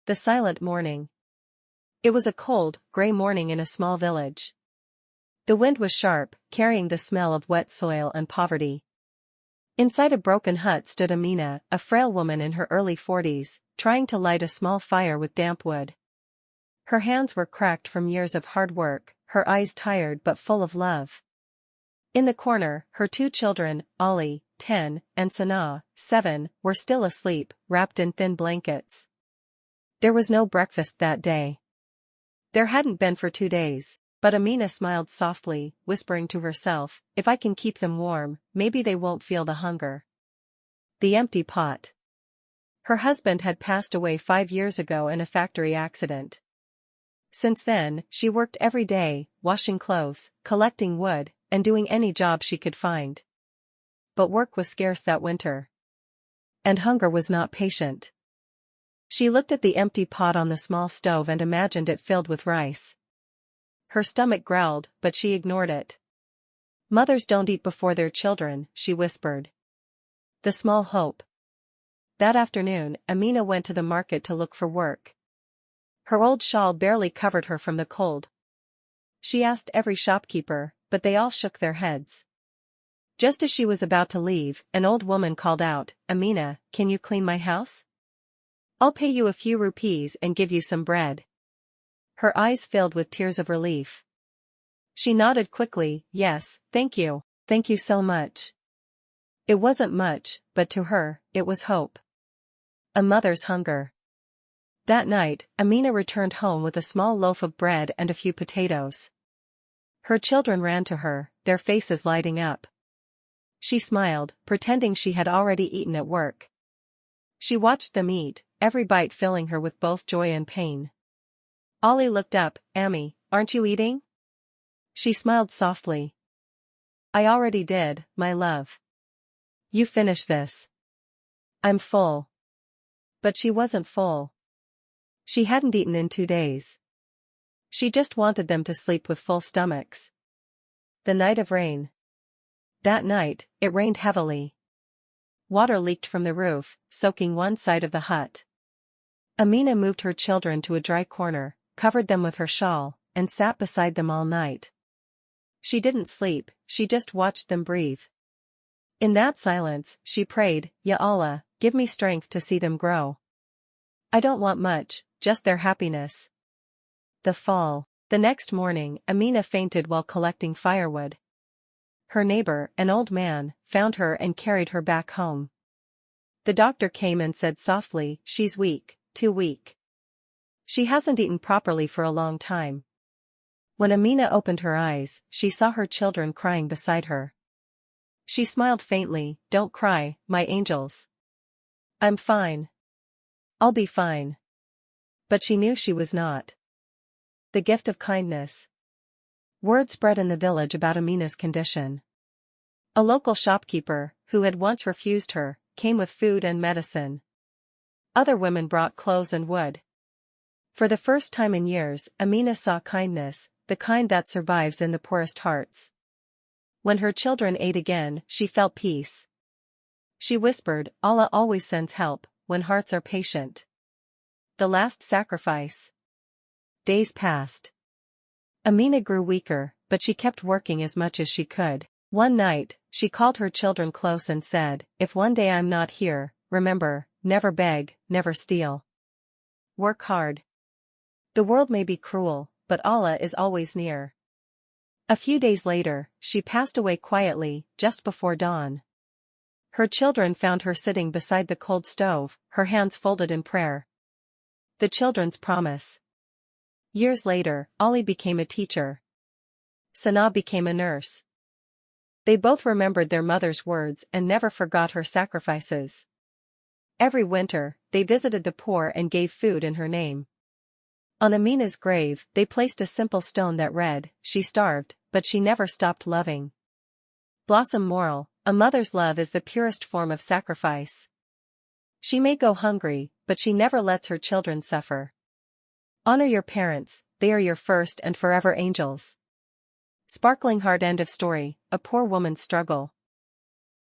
The silent morning. It was a cold, gray morning in a small village. The wind was sharp, carrying the smell of wet soil and poverty. Inside a broken hut stood Amina, a frail woman in her early 40s, trying to light a small fire with damp wood. Her hands were cracked from years of hard work, her eyes tired but full of love. In the corner, her two children, Ali, 10, and Sanaa, 7, were still asleep, wrapped in thin blankets. There was no breakfast that day. There hadn't been for 2 days, but Amina smiled softly, whispering to herself, if I can keep them warm, maybe they won't feel the hunger. The empty pot. Her husband had passed away 5 years ago in a factory accident. Since then, she worked every day, washing clothes, collecting wood, and doing any job she could find. But work was scarce that winter. And hunger was not patient. She looked at the empty pot on the small stove and imagined it filled with rice. Her stomach growled, but she ignored it. Mothers don't eat before their children, she whispered. The small hope. That afternoon, Amina went to the market to look for work. Her old shawl barely covered her from the cold. She asked every shopkeeper, but they all shook their heads. Just as she was about to leave, an old woman called out, Amina, can you clean my house? I'll pay you a few rupees and give you some bread. Her eyes filled with tears of relief. She nodded quickly, yes, thank you so much. It wasn't much, but to her, it was hope. A mother's hunger. That night, Amina returned home with a small loaf of bread and a few potatoes. Her children ran to her, their faces lighting up. She smiled, pretending she had already eaten at work. She watched them eat, every bite filling her with both joy and pain. Ali looked up, Ammi, aren't you eating? She smiled softly. I already did, my love. You finish this. I'm full. But she wasn't full. She hadn't eaten in 2 days. She just wanted them to sleep with full stomachs. The night of rain. That night, it rained heavily. Water leaked from the roof, soaking one side of the hut. Amina moved her children to a dry corner, covered them with her shawl, and sat beside them all night. She didn't sleep, she just watched them breathe. In that silence, she prayed, Ya Allah, give me strength to see them grow. I don't want much, just their happiness. The fall. The next morning, Amina fainted while collecting firewood. Her neighbor, an old man, found her and carried her back home. The doctor came and said softly, she's weak, too weak. She hasn't eaten properly for a long time. When Amina opened her eyes, she saw her children crying beside her. She smiled faintly, don't cry, my angels. I'm fine. I'll be fine. But she knew she was not. The gift of kindness. Word spread in the village about Amina's condition. A local shopkeeper, who had once refused her, came with food and medicine. Other women brought clothes and wood. For the first time in years, Amina saw kindness, the kind that survives in the poorest hearts. When her children ate again, she felt peace. She whispered, Allah always sends help, when hearts are patient. The last sacrifice. Days passed. Amina grew weaker, but she kept working as much as she could. One night, she called her children close and said, if one day I'm not here, remember, never beg, never steal. Work hard. The world may be cruel, but Allah is always near. A few days later, she passed away quietly, just before dawn. Her children found her sitting beside the cold stove, her hands folded in prayer. The children's promise. Years later, Ali became a teacher. Sanaa became a nurse. They both remembered their mother's words and never forgot her sacrifices. Every winter, they visited the poor and gave food in her name. On Amina's grave, they placed a simple stone that read, she starved, but she never stopped loving. Blossom moral, a mother's love is the purest form of sacrifice. She may go hungry, but she never lets her children suffer. Honor your parents, they are your first and forever angels. Sparkling heart. End of story. A poor woman's struggle.